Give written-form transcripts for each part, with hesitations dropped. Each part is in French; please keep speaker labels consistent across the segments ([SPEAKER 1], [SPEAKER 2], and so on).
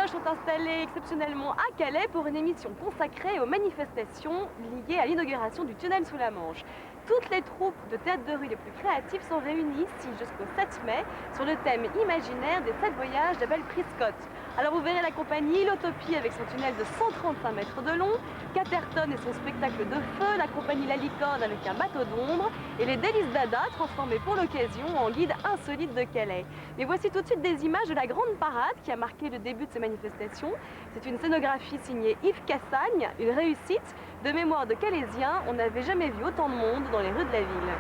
[SPEAKER 1] horloges sont installées exceptionnellement à Calais pour une émission consacrée aux manifestations liées à l'inauguration du tunnel sous la Manche. Toutes les troupes de théâtre de rue les plus créatives sont réunies ici jusqu'au 7 mai sur le thème imaginaire des 7 voyages d'Abel Prescott. Alors vous verrez la compagnie l'Utopie avec son tunnel de 135 mètres de long, Caterton et son spectacle de feu, la compagnie La Licorne avec un bateau d'ombre et les Délices Dada transformés pour l'occasion en guide insolite de Calais. Mais voici tout de suite des images de la grande parade qui a marqué le début de ces manifestations. C'est une scénographie signée Yves Cassagne, une réussite. De mémoire de Calaisiens, on n'avait jamais vu autant de monde dans les rues de la ville.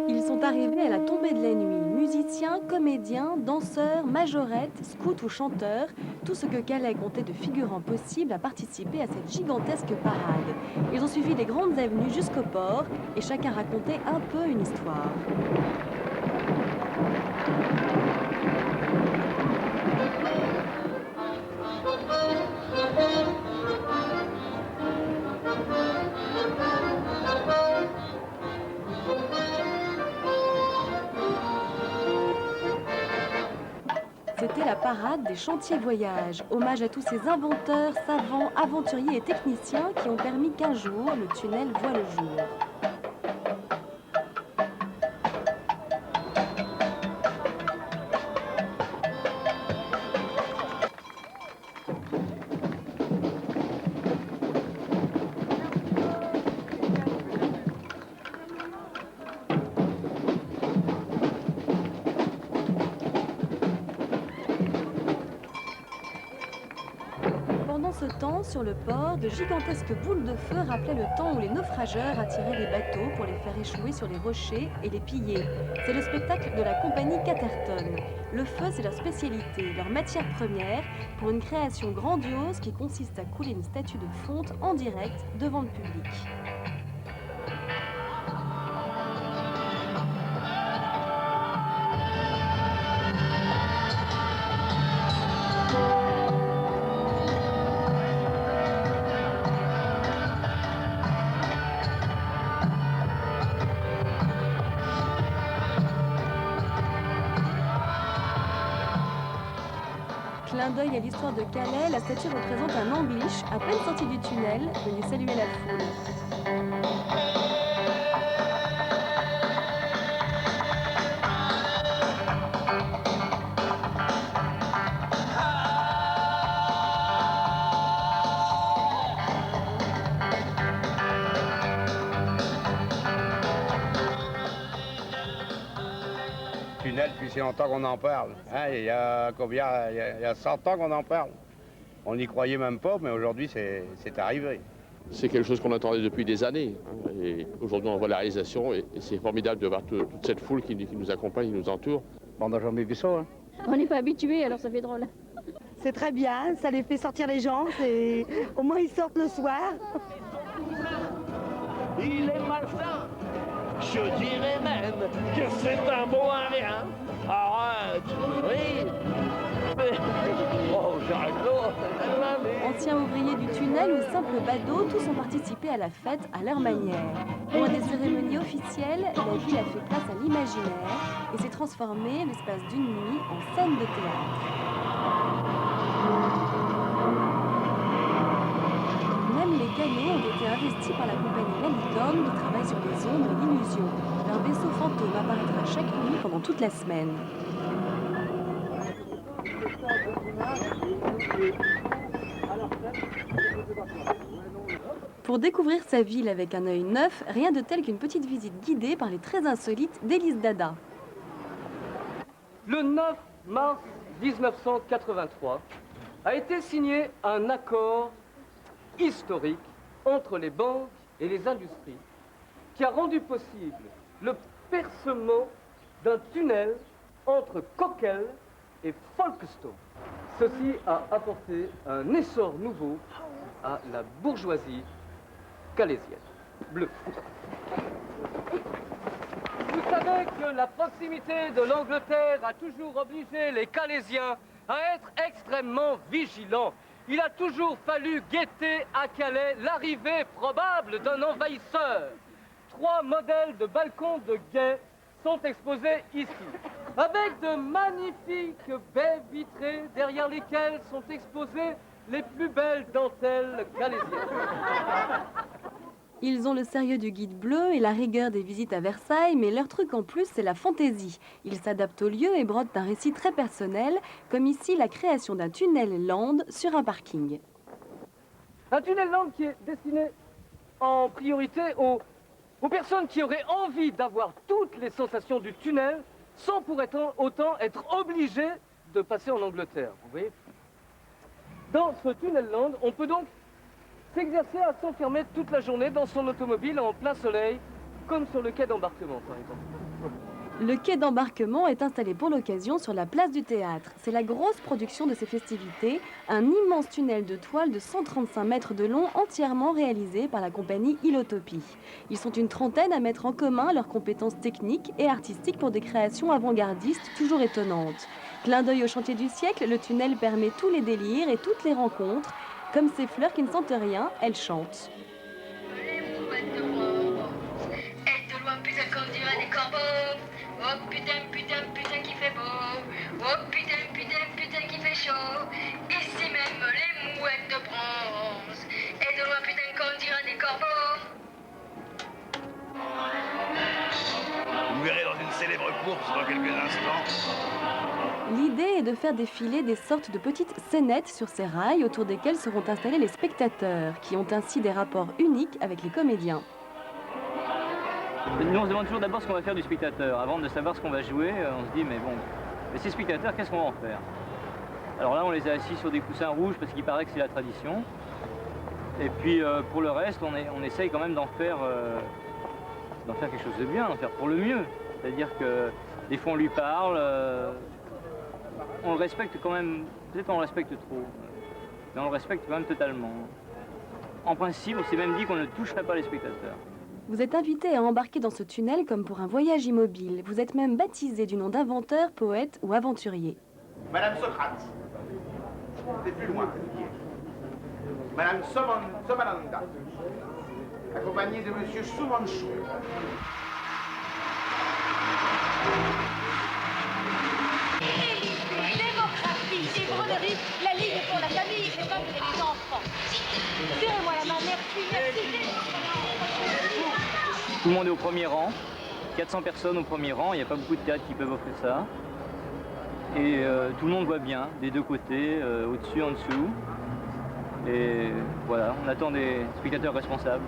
[SPEAKER 1] Ils sont arrivés à la tombée de la nuit. Musiciens, comédiens, danseurs, majorettes, scouts ou chanteurs, tout ce que Calais comptait de figurants possibles a participé à cette gigantesque parade. Ils ont suivi les grandes avenues jusqu'au port et chacun racontait un peu une histoire. C'était la parade des chantiers voyages, hommage à tous ces inventeurs, savants, aventuriers et techniciens qui ont permis qu'un jour, le tunnel voie le jour. Pendant ce temps, sur le port, de gigantesques boules de feu rappelaient le temps où les naufrageurs attiraient les bateaux pour les faire échouer sur les rochers et les piller. C'est le spectacle de la compagnie Caterton. Le feu, c'est leur spécialité, leur matière première, pour une création grandiose qui consiste à couler une statue de fonte en direct devant le public. Clin d'œil à l'histoire de Calais, la statue représente un ambliche à peine sorti du tunnel, venu saluer la foule.
[SPEAKER 2] Tunnel, puis c'est longtemps qu'on en parle. Hein, il y a combien? Il y a 100 ans qu'on en parle. On n'y croyait même pas, mais aujourd'hui, c'est arrivé.
[SPEAKER 3] C'est quelque chose qu'on attendait depuis des années. Hein, et aujourd'hui, on voit la réalisation et c'est formidable de voir toute cette foule qui nous accompagne, qui nous entoure.
[SPEAKER 2] On n'a jamais vu ça. Hein.
[SPEAKER 4] On n'est pas habitué, alors ça fait drôle.
[SPEAKER 5] C'est très bien, ça les fait sortir les gens. Au moins, ils sortent le soir.
[SPEAKER 6] Il est malsain. Je dirais même que c'est un bon à rien. Arrête, oui. Mais... Oh, j'arrête l'eau.
[SPEAKER 1] Anciens ouvriers du tunnel ou simples badauds, tous ont participé à la fête à leur manière. Pour des cérémonies officielles, la ville a fait place à l'imaginaire et s'est transformée, l'espace d'une nuit, en scène de théâtre. Même les canots ont été investis par la compagnie La Licorne qui travaille sur les ombres et l'illusion. Leur vaisseau fantôme apparaîtra chaque nuit pendant toute la semaine. Pour découvrir sa ville avec un œil neuf, rien de tel qu'une petite visite guidée par les très insolites Délices Dada.
[SPEAKER 7] Le 9 mars 1983 a été signé un accord historique entre les banques et les industries qui a rendu possible le percement d'un tunnel entre Coquelles et Folkestone. Ceci a apporté un essor nouveau à la bourgeoisie calaisienne. Bleu. Vous savez que la proximité de l'Angleterre a toujours obligé les Calaisiens à être extrêmement vigilants. Il a toujours fallu guetter à Calais l'arrivée probable d'un envahisseur. 3 modèles de balcons de guet sont exposées ici, avec de magnifiques baies vitrées derrière lesquelles sont exposées les plus belles dentelles calaisiennes.
[SPEAKER 1] Ils ont le sérieux du guide bleu et la rigueur des visites à Versailles, mais leur truc en plus, c'est la fantaisie. Ils s'adaptent au lieu et brodent un récit très personnel, comme ici la création d'un tunnel land sur un parking.
[SPEAKER 7] Un tunnel land qui est destiné en priorité aux personnes qui auraient envie d'avoir toutes les sensations du tunnel sans pour autant être obligées de passer en Angleterre. Vous voyez ? Dans ce tunnel land, on peut donc s'exercer à s'enfermer toute la journée dans son automobile en plein soleil, comme sur le quai d'embarquement par exemple.
[SPEAKER 1] Le quai d'embarquement est installé pour l'occasion sur la place du théâtre. C'est la grosse production de ces festivités, un immense tunnel de toile de 135 mètres de long entièrement réalisé par la compagnie Ilotopie. Ils sont une trentaine à mettre en commun leurs compétences techniques et artistiques pour des créations avant-gardistes toujours étonnantes. Clin d'œil au chantier du siècle, le tunnel permet tous les délires et toutes les rencontres. Comme ces fleurs qui ne sentent rien, elles chantent.
[SPEAKER 8] Les mouettes de roi, et de loin putain qu'on dirait des corbeaux. Oh putain, putain, putain qui fait beau. Oh putain, putain, putain qui fait chaud. Ici même les mouettes de bronze, et de loin putain qu'on dirait des corbeaux.
[SPEAKER 9] Vous verrez dans une célèbre course dans quelques instants.
[SPEAKER 1] L'idée est de faire défiler des sortes de petites scénettes sur ces rails autour desquelles seront installés les spectateurs, qui ont ainsi des rapports uniques avec les comédiens.
[SPEAKER 10] Nous, on se demande toujours d'abord ce qu'on va faire du spectateur. Avant de savoir ce qu'on va jouer, on se dit, mais bon, mais ces spectateurs, qu'est-ce qu'on va en faire? Alors là, on les a assis sur des coussins rouges parce qu'il paraît que c'est la tradition. Et puis, pour le reste, on essaye quand même d'en faire quelque chose de bien, d'en faire pour le mieux. C'est-à-dire que des fois, on lui parle, on le respecte quand même, peut-être on le respecte trop, mais on le respecte quand même totalement. En principe, on s'est même dit qu'on ne toucherait pas les spectateurs.
[SPEAKER 1] Vous êtes invité à embarquer dans ce tunnel comme pour un voyage immobile. Vous êtes même baptisé du nom d'inventeur, poète ou aventurier.
[SPEAKER 9] Madame Socrate, c'est plus loin. Madame Somananda, accompagnée de Monsieur Soumanchou.
[SPEAKER 8] Démocratie, chevronnerie, la ligne pour la famille, les femmes et les enfants. Serrez-moi la main, merci, merci.
[SPEAKER 10] Tout le monde est au premier rang, 400 personnes au premier rang, il n'y a pas beaucoup de théâtres qui peuvent offrir ça. Et tout le monde voit bien, des deux côtés, au-dessus, en dessous. Et voilà, on attend des spectateurs responsables.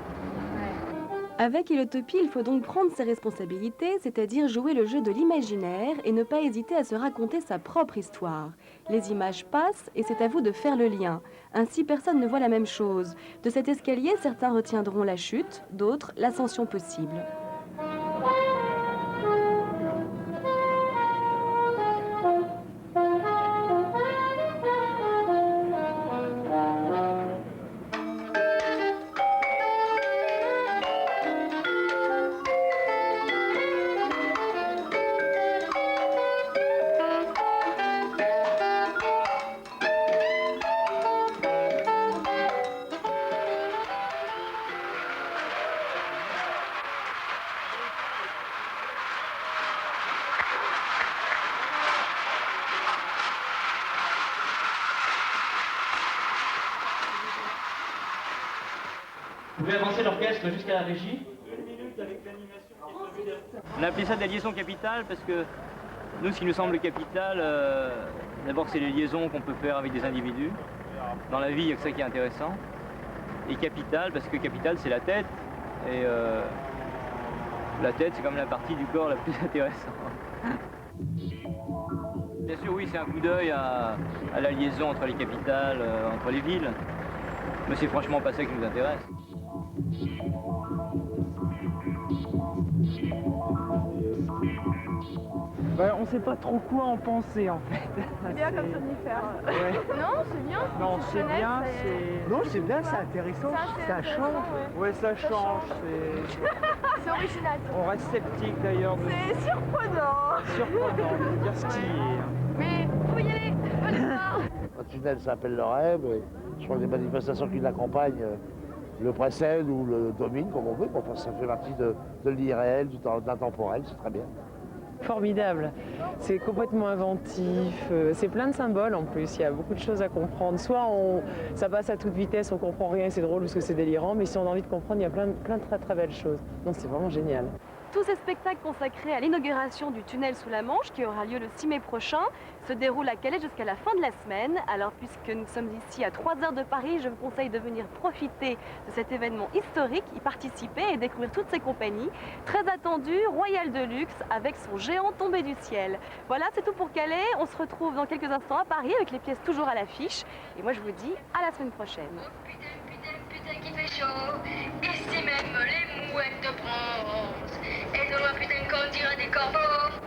[SPEAKER 1] Avec Ilotopie, il faut donc prendre ses responsabilités, c'est-à-dire jouer le jeu de l'imaginaire et ne pas hésiter à se raconter sa propre histoire. Les images passent et c'est à vous de faire le lien. Ainsi, personne ne voit la même chose. De cet escalier, certains retiendront la chute, d'autres l'ascension possible.
[SPEAKER 10] Vous pouvez avancer l'orchestre jusqu'à la régie. On a appelé ça des liaisons capitales parce que nous, ce qui nous semble capital, d'abord c'est les liaisons qu'on peut faire avec des individus. Dans la vie, il n'y a que ça qui est intéressant. Et capital, parce que capital, c'est la tête. Et la tête, c'est comme la partie du corps la plus intéressante. Bien sûr, oui, c'est un coup d'œil à la liaison entre les capitales, entre les villes. Mais c'est franchement pas ça qui nous intéresse.
[SPEAKER 11] Ben, on sait pas trop quoi en penser en fait.
[SPEAKER 1] C'est bien comme somnifère.
[SPEAKER 11] Ouais.
[SPEAKER 1] Non, c'est bien.
[SPEAKER 11] Non, c'est bien, c'est... Non, c'est bien, c'est intéressant, ça change. Ouais, ça change, c'est...
[SPEAKER 1] C'est original.
[SPEAKER 11] On reste sceptique d'ailleurs.
[SPEAKER 1] C'est surprenant.
[SPEAKER 11] Surprenant de dire ce qui est.
[SPEAKER 1] Mais faut y aller. Bonne soirée.
[SPEAKER 12] Un tunnel s'appelle le rêve, et je crois que les manifestations qui l'accompagnent le précèdent ou le dominent, comme on veut. Enfin, ça fait partie de l'irréel, de l'intemporel, c'est très bien.
[SPEAKER 13] formidable. C'est complètement inventif, c'est plein de symboles en plus, il y a beaucoup de choses à comprendre. Soit ça passe à toute vitesse, on comprend rien et c'est drôle parce que c'est délirant, mais si on a envie de comprendre, il y a plein de très très belles choses. Non, c'est vraiment génial.
[SPEAKER 1] Tous ces spectacles consacrés à l'inauguration du tunnel sous la Manche, qui aura lieu le 6 mai prochain, se déroulent à Calais jusqu'à la fin de la semaine. Alors, puisque nous sommes ici à 3 heures de Paris, je vous conseille de venir profiter de cet événement historique, y participer et découvrir toutes ces compagnies. Très attendu, Royal de Luxe, avec son géant tombé du ciel. Voilà, c'est tout pour Calais. On se retrouve dans quelques instants à Paris, avec les pièces toujours à l'affiche. Et moi, je vous dis à la semaine prochaine.
[SPEAKER 8] Putain qui fait chaud, ici même les mouettes de bronze, et de loin putain qu'on dirait des corbeaux.